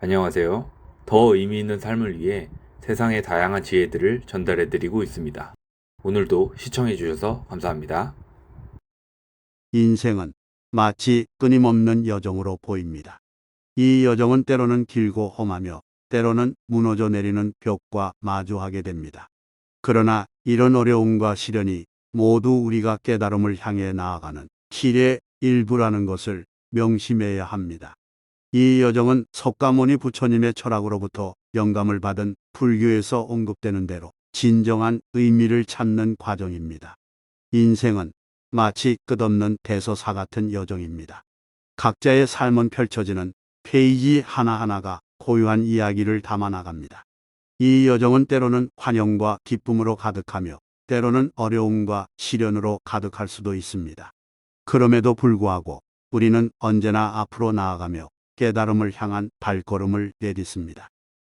안녕하세요. 더 의미 있는 삶을 위해 세상의 다양한 지혜들을 전달해 드리고 있습니다. 오늘도 시청해 주셔서 감사합니다. 인생은 마치 끊임없는 여정으로 보입니다. 이 여정은 때로는 길고 험하며 때로는 무너져 내리는 벽과 마주하게 됩니다. 그러나 이런 어려움과 시련이 모두 우리가 깨달음을 향해 나아가는 길의 일부라는 것을 명심해야 합니다. 이 여정은 석가모니 부처님의 철학으로부터 영감을 받은 불교에서 언급되는 대로 진정한 의미를 찾는 과정입니다. 인생은 마치 끝없는 대서사 같은 여정입니다. 각자의 삶은 펼쳐지는 페이지 하나하나가 고유한 이야기를 담아 나갑니다. 이 여정은 때로는 환영과 기쁨으로 가득하며 때로는 어려움과 시련으로 가득할 수도 있습니다. 그럼에도 불구하고 우리는 언제나 앞으로 나아가며 깨달음을 향한 발걸음을 내딛습니다.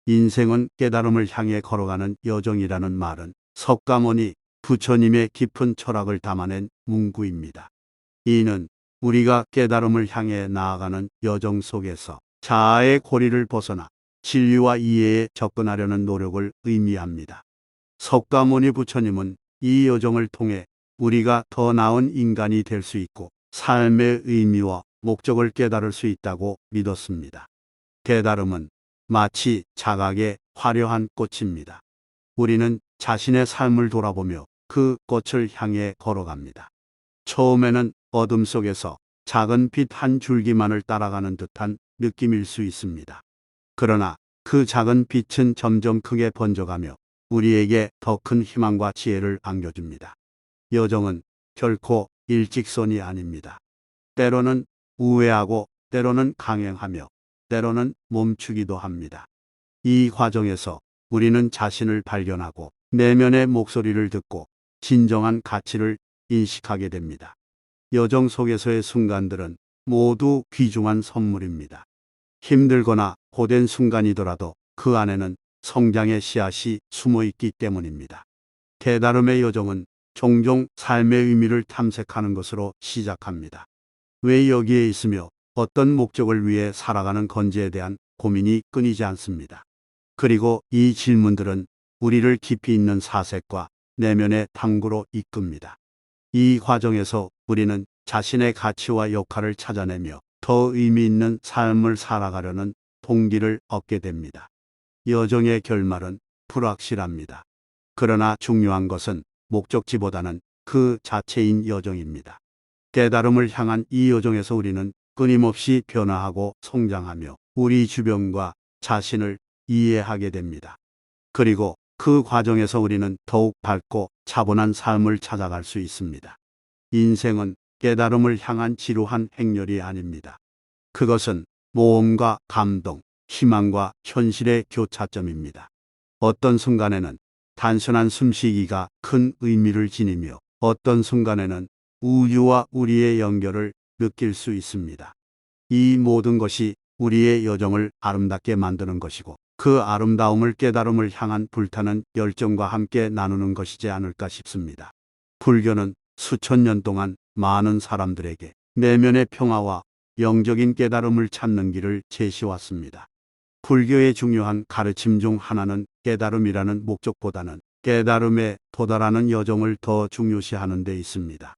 인생은 깨달음을 향해 걸어가는 여정이라는 말은 석가모니 부처님의 깊은 철학을 담아낸 문구입니다. 이는 우리가 깨달음을 향해 나아가는 여정 속에서 자아의 고리를 벗어나 진리와 이해에 접근하려는 노력을 의미합니다. 석가모니 부처님은 이 여정을 통해 우리가 더 나은 인간이 될 수 있고 삶의 의미와 목적을 깨달을 수 있다고 믿었습니다. 깨달음은 마치 자각의 화려한 꽃입니다. 우리는 자신의 삶을 돌아보며 그 꽃을 향해 걸어갑니다. 처음에는 어둠 속에서 작은 빛 한 줄기만을 따라가는 듯한 느낌일 수 있습니다. 그러나 그 작은 빛은 점점 크게 번져가며 우리에게 더 큰 희망과 지혜를 안겨줍니다. 여정은 결코 일직선이 아닙니다. 때로는 우회하고 때로는 강행하며 때로는 멈추기도 합니다. 이 과정에서 우리는 자신을 발견하고 내면의 목소리를 듣고 진정한 가치를 인식하게 됩니다. 여정 속에서의 순간들은 모두 귀중한 선물입니다. 힘들거나 고된 순간이더라도 그 안에는 성장의 씨앗이 숨어 있기 때문입니다. 깨달음의 여정은 종종 삶의 의미를 탐색하는 것으로 시작합니다. 왜 여기에 있으며 어떤 목적을 위해 살아가는 건지에 대한 고민이 끊이지 않습니다. 그리고 이 질문들은 우리를 깊이 있는 사색과 내면의 탐구로 이끕니다. 이 과정에서 우리는 자신의 가치와 역할을 찾아내며 더 의미 있는 삶을 살아가려는 동기를 얻게 됩니다. 여정의 결말은 불확실합니다. 그러나 중요한 것은 목적지보다는 그 자체인 여정입니다. 깨달음을 향한 이 여정에서 우리는 끊임없이 변화하고 성장하며 우리 주변과 자신을 이해하게 됩니다. 그리고 그 과정에서 우리는 더욱 밝고 차분한 삶을 찾아갈 수 있습니다. 인생은 깨달음을 향한 지루한 행렬이 아닙니다. 그것은 모험과 감동, 희망과 현실의 교차점입니다. 어떤 순간에는 단순한 숨쉬기가 큰 의미를 지니며 어떤 순간에는 우주와 우리의 연결을 느낄 수 있습니다. 이 모든 것이 우리의 여정을 아름답게 만드는 것이고 그 아름다움을 깨달음을 향한 불타는 열정과 함께 나누는 것이지 않을까 싶습니다. 불교는 수천 년 동안 많은 사람들에게 내면의 평화와 영적인 깨달음을 찾는 길을 제시왔습니다. 불교의 중요한 가르침 중 하나는 깨달음이라는 목적보다는 깨달음에 도달하는 여정을 더 중요시하는 데 있습니다.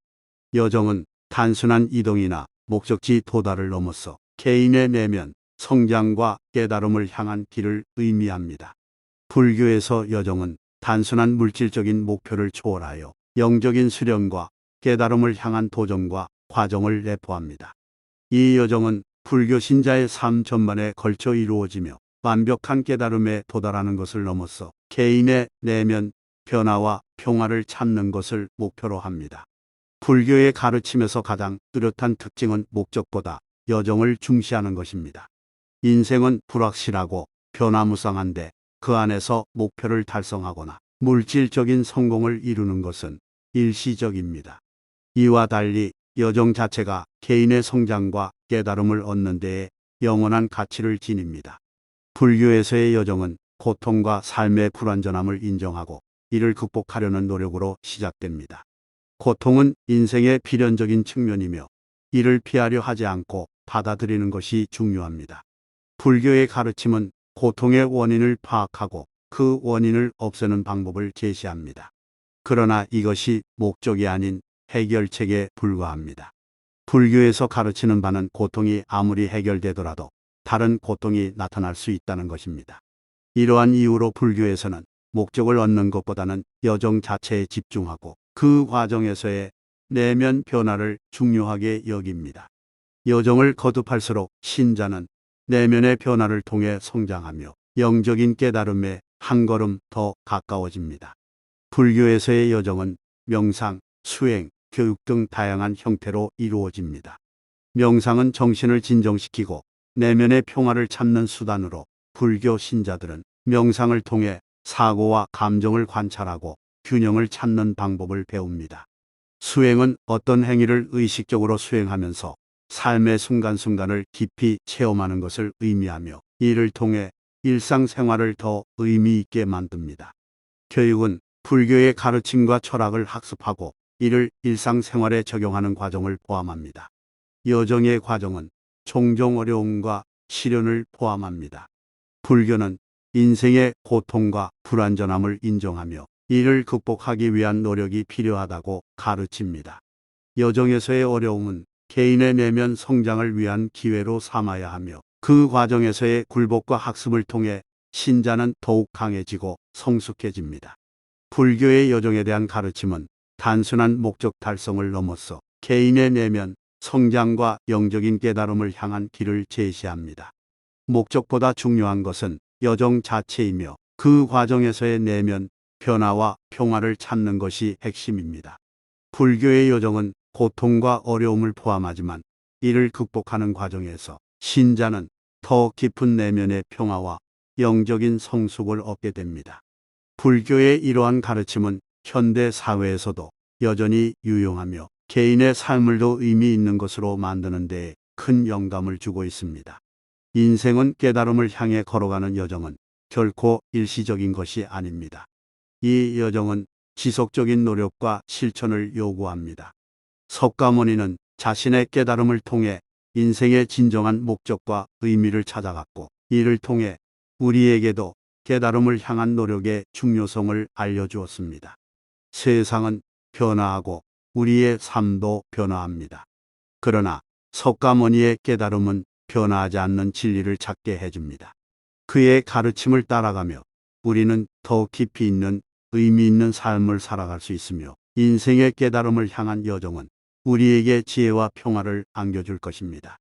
여정은 단순한 이동이나 목적지 도달을 넘어서 개인의 내면, 성장과 깨달음을 향한 길을 의미합니다. 불교에서 여정은 단순한 물질적인 목표를 초월하여 영적인 수련과 깨달음을 향한 도전과 과정을 내포합니다. 이 여정은 불교 신자의 삶 전반에 걸쳐 이루어지며 완벽한 깨달음에 도달하는 것을 넘어서 개인의 내면, 변화와 평화를 찾는 것을 목표로 합니다. 불교의 가르침에서 가장 뚜렷한 특징은 목적보다 여정을 중시하는 것입니다. 인생은 불확실하고 변화무쌍한데 그 안에서 목표를 달성하거나 물질적인 성공을 이루는 것은 일시적입니다. 이와 달리 여정 자체가 개인의 성장과 깨달음을 얻는 데에 영원한 가치를 지닙니다. 불교에서의 여정은 고통과 삶의 불완전함을 인정하고 이를 극복하려는 노력으로 시작됩니다. 고통은 인생의 필연적인 측면이며 이를 피하려 하지 않고 받아들이는 것이 중요합니다. 불교의 가르침은 고통의 원인을 파악하고 그 원인을 없애는 방법을 제시합니다. 그러나 이것이 목적이 아닌 해결책에 불과합니다. 불교에서 가르치는 바는 고통이 아무리 해결되더라도 다른 고통이 나타날 수 있다는 것입니다. 이러한 이유로 불교에서는 목적을 얻는 것보다는 여정 자체에 집중하고 그 과정에서의 내면 변화를 중요하게 여깁니다. 여정을 거듭할수록 신자는 내면의 변화를 통해 성장하며 영적인 깨달음에 한 걸음 더 가까워집니다. 불교에서의 여정은 명상, 수행, 교육 등 다양한 형태로 이루어집니다. 명상은 정신을 진정시키고 내면의 평화를 찾는 수단으로 불교 신자들은 명상을 통해 사고와 감정을 관찰하고 균형을 찾는 방법을 배웁니다. 수행은 어떤 행위를 의식적으로 수행하면서 삶의 순간순간을 깊이 체험하는 것을 의미하며 이를 통해 일상생활을 더 의미 있게 만듭니다. 교육은 불교의 가르침과 철학을 학습하고 이를 일상생활에 적용하는 과정을 포함합니다. 여정의 과정은 종종 어려움과 시련을 포함합니다. 불교는 인생의 고통과 불완전함을 인정하며 이를 극복하기 위한 노력이 필요하다고 가르칩니다. 여정에서의 어려움은 개인의 내면 성장을 위한 기회로 삼아야 하며 그 과정에서의 굴복과 학습을 통해 신자는 더욱 강해지고 성숙해집니다. 불교의 여정에 대한 가르침은 단순한 목적 달성을 넘어서 개인의 내면 성장과 영적인 깨달음을 향한 길을 제시합니다. 목적보다 중요한 것은 여정 자체이며 그 과정에서의 내면 변화와 평화를 찾는 것이 핵심입니다. 불교의 여정은 고통과 어려움을 포함하지만 이를 극복하는 과정에서 신자는 더 깊은 내면의 평화와 영적인 성숙을 얻게 됩니다. 불교의 이러한 가르침은 현대 사회에서도 여전히 유용하며 개인의 삶을 더 의미 있는 것으로 만드는 데 큰 영감을 주고 있습니다. 인생은 깨달음을 향해 걸어가는 여정은 결코 일시적인 것이 아닙니다. 이 여정은 지속적인 노력과 실천을 요구합니다. 석가모니는 자신의 깨달음을 통해 인생의 진정한 목적과 의미를 찾아갔고 이를 통해 우리에게도 깨달음을 향한 노력의 중요성을 알려주었습니다. 세상은 변화하고 우리의 삶도 변화합니다. 그러나 석가모니의 깨달음은 변화하지 않는 진리를 찾게 해줍니다. 그의 가르침을 따라가며 우리는 더 깊이 있는 의미 있는 삶을 살아갈 수 있으며 인생의 깨달음을 향한 여정은 우리에게 지혜와 평화를 안겨줄 것입니다.